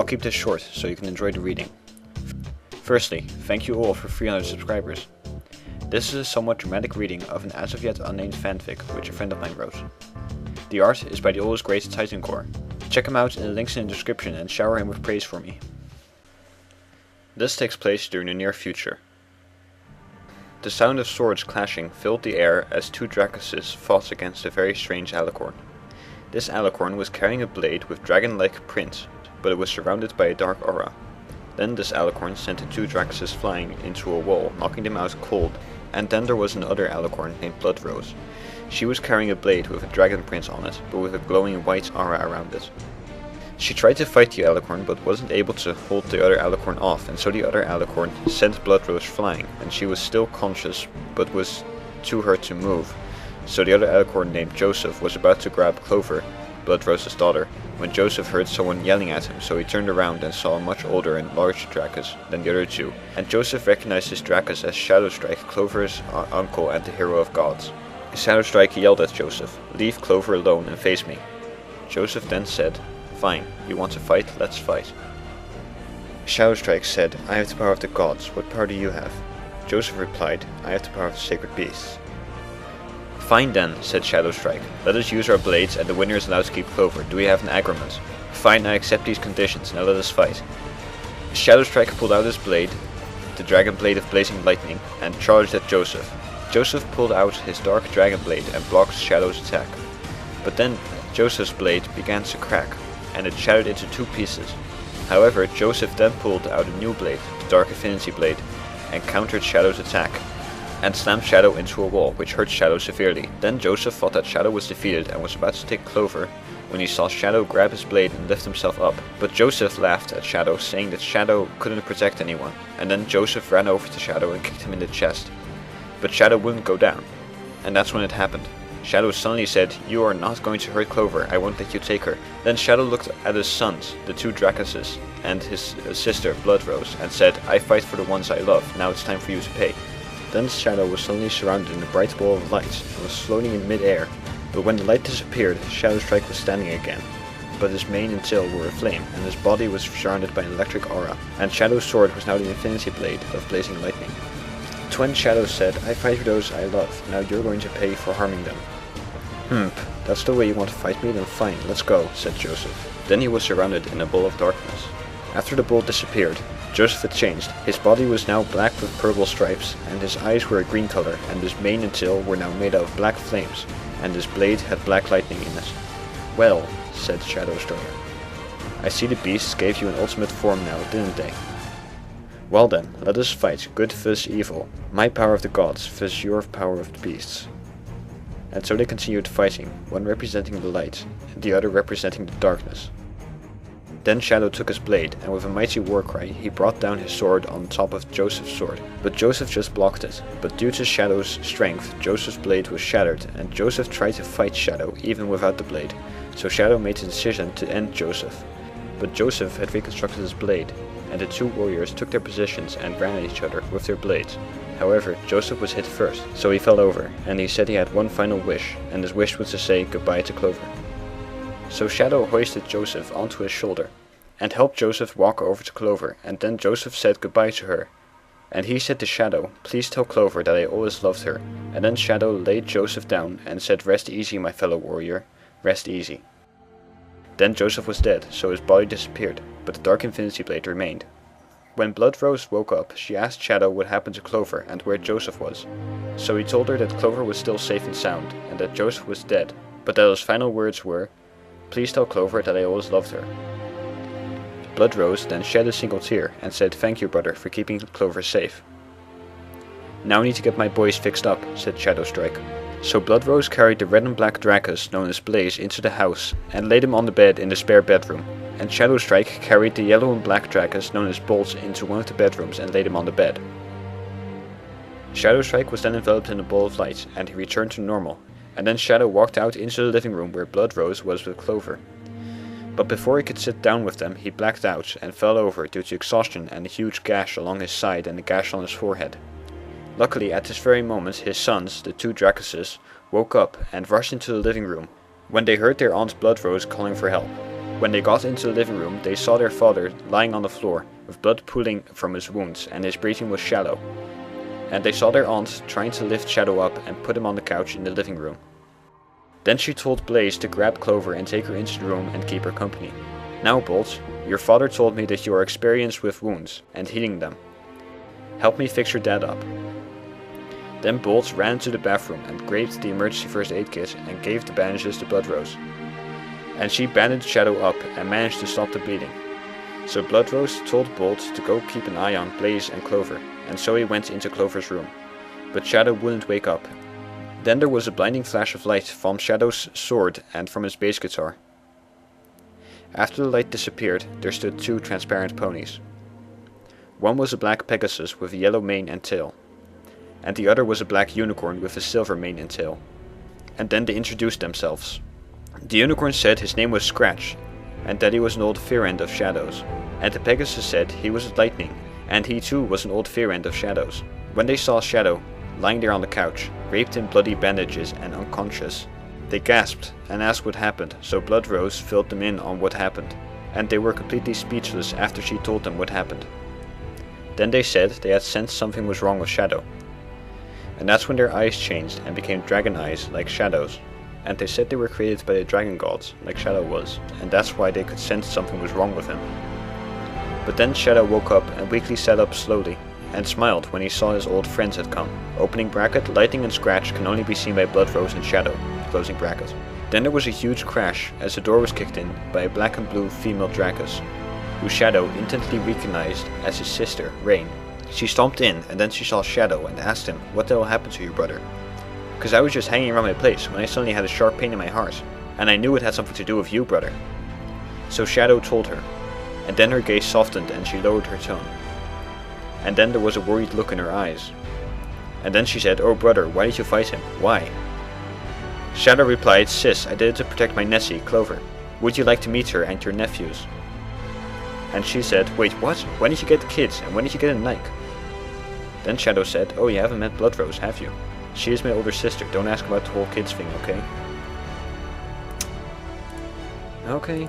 I'll keep this short so you can enjoy the reading. Firstly, thank you all for 300 subscribers. This is a somewhat dramatic reading of an as of yet unnamed fanfic which a friend of mine wrote. The art is by the always great Titancore. Check him out in the links in the description and shower him with praise for me. This takes place during the near future. The sound of swords clashing filled the air as two Dracuses fought against a very strange alicorn. This alicorn was carrying a blade with dragon-like print, but it was surrounded by a dark aura. Then this alicorn sent the two Dracuses flying into a wall, knocking them out cold, and then there was another alicorn named Bloodrose. She was carrying a blade with a dragon print on it, but with a glowing white aura around it. She tried to fight the alicorn but wasn't able to hold the other alicorn off, and so the other alicorn sent Bloodrose flying, and she was still conscious but was too hurt to move. So the other alicorn named Joseph was about to grab Clover, Bloodrose's daughter, when Joseph heard someone yelling at him, so he turned around and saw a much older and larger Dracus than the other two, and Joseph recognized his Dracus as Shadowstrike, Clover's uncle and the hero of gods. Shadowstrike yelled at Joseph, "Leave Clover alone and face me." Joseph then said, "Fine, you want to fight? Let's fight." Shadowstrike said, "I have the power of the gods, what power do you have?" Joseph replied, "I have the power of the sacred beasts." "Fine then," said Shadowstrike, "let us use our blades and the winner is allowed to keep Clover. Do we have an agreement?" "Fine, I accept these conditions, now let us fight." Shadowstrike pulled out his blade, the dragon blade of blazing lightning, and charged at Joseph. Joseph pulled out his dark dragon blade and blocked Shadow's attack. But then Joseph's blade began to crack, and it shattered into two pieces. However, Joseph then pulled out a new blade, the Dark Affinity blade, and countered Shadow's attack, and slammed Shadow into a wall, which hurt Shadow severely. Then Joseph thought that Shadow was defeated and was about to take Clover, when he saw Shadow grab his blade and lift himself up. But Joseph laughed at Shadow, saying that Shadow couldn't protect anyone, and then Joseph ran over to Shadow and kicked him in the chest. But Shadow wouldn't go down, and that's when it happened. Shadow suddenly said, "You are not going to hurt Clover, I won't let you take her." Then Shadow looked at his sons, the two Dracuses, and his sister, Bloodrose, and said, "I fight for the ones I love, now it's time for you to pay." Then Shadow was suddenly surrounded in a bright ball of light, and was floating in mid-air, but when the light disappeared, Shadowstrike was standing again. But his mane and tail were aflame, and his body was surrounded by an electric aura, and Shadow's sword was now the Infinity Blade of blazing lightning. Twin Shadow said, "I fight for those I love, now you're going to pay for harming them." That's the way you want to fight me? Then fine, let's go, said Joseph. Then he was surrounded in a ball of darkness. After the ball disappeared, Joseph had changed. His body was now black with purple stripes, and his eyes were a green color, and his mane and tail were now made out of black flames, and his blade had black lightning in it. "Well," said Shadowstrike, "I see the beasts gave you an ultimate form now, didn't they? Well then, let us fight, good vs evil, my power of the gods vs your power of the beasts." And so they continued fighting, one representing the light, and the other representing the darkness. Then Shadow took his blade, and with a mighty war cry, he brought down his sword on top of Joseph's sword. But Joseph just blocked it. But due to Shadow's strength, Joseph's blade was shattered, and Joseph tried to fight Shadow even without the blade. So Shadow made the decision to end Joseph. But Joseph had reconstructed his blade, and the two warriors took their positions and ran at each other with their blades. However, Joseph was hit first, so he fell over, and he said he had one final wish, and his wish was to say goodbye to Clover. So Shadow hoisted Joseph onto his shoulder, and helped Joseph walk over to Clover, and then Joseph said goodbye to her. And he said to Shadow, "Please tell Clover that I always loved her." And then Shadow laid Joseph down and said, "Rest easy, my fellow warrior, rest easy." Then Joseph was dead, so his body disappeared, but the Dark Infinity Blade remained. When Bloodrose woke up, she asked Shadow what happened to Clover and where Joseph was. So he told her that Clover was still safe and sound, and that Joseph was dead, but that his final words were, "Please tell Clover that I always loved her." Bloodrose then shed a single tear and said, "Thank you, brother, for keeping Clover safe." "Now I need to get my boys fixed up," said Shadowstrike. So Bloodrose carried the red and black Dracus known as Blaze into the house and laid him on the bed in the spare bedroom, and Shadowstrike carried the yellow and black Dracus known as Bolt into one of the bedrooms and laid him on the bed. Shadowstrike was then enveloped in a ball of light, and he returned to normal, and then Shadow walked out into the living room where Bloodrose was with Clover. But before he could sit down with them, he blacked out and fell over due to exhaustion and a huge gash along his side and a gash on his forehead. Luckily, at this very moment, his sons, the two Dracuses, woke up and rushed into the living room when they heard their aunt Bloodrose calling for help. When they got into the living room, they saw their father lying on the floor, with blood pooling from his wounds, and his breathing was shallow. And they saw their aunt trying to lift Shadow up and put him on the couch in the living room. Then she told Blaze to grab Clover and take her into the room and keep her company. "Now, Bolt, your father told me that you are experienced with wounds and healing them. Help me fix your dad up." Then Bolt ran to the bathroom and grabbed the emergency first aid kit and gave the bandages to Bloodrose. And she bandaged Shadow up and managed to stop the bleeding. So Bloodrose told Bolt to go keep an eye on Blaze and Clover, and so he went into Clover's room. But Shadow wouldn't wake up. Then there was a blinding flash of light from Shadow's sword and from his bass guitar. After the light disappeared, there stood two transparent ponies. One was a black Pegasus with a yellow mane and tail, and the other was a black unicorn with a silver mane and tail. And then they introduced themselves. The unicorn said his name was Scratch, and that he was an old fear-end of Shadow's, and the Pegasus said he was Lightning, and he too was an old fear-end of Shadow's. When they saw Shadow, lying there on the couch, raped in bloody bandages and unconscious, they gasped and asked what happened, so Bloodrose filled them in on what happened, and they were completely speechless after she told them what happened. Then they said they had sensed something was wrong with Shadow, and that's when their eyes changed and became dragon eyes like Shadow's, and they said they were created by the dragon gods like Shadow was, and that's why they could sense something was wrong with him. But then Shadow woke up and weakly sat up slowly, and smiled when he saw his old friends had come. Opening bracket, Lightning and Scratch can only be seen by Bloodrose and Shadow. Closing bracket. Then there was a huge crash as the door was kicked in by a black and blue female Dracus, who Shadow instantly recognized as his sister, Rain. She stomped in and then she saw Shadow and asked him, "What the hell happened to your brother?" "'Cause I was just hanging around my place when I suddenly had a sharp pain in my heart, and I knew it had something to do with you, brother." So Shadow told her, and then her gaze softened and she lowered her tone. And then there was a worried look in her eyes. And then she said, "Oh brother, why did you fight him? Why?" Shadow replied, "Sis, I did it to protect my Nessie, Clover. Would you like to meet her and your nephews?" And she said, "Wait, what? When did you get the kids, and when did you get a Nike?" Then Shadow said, "Oh, you haven't met Bloodrose, have you? She is my older sister, don't ask about the whole kids thing, okay?" Okay.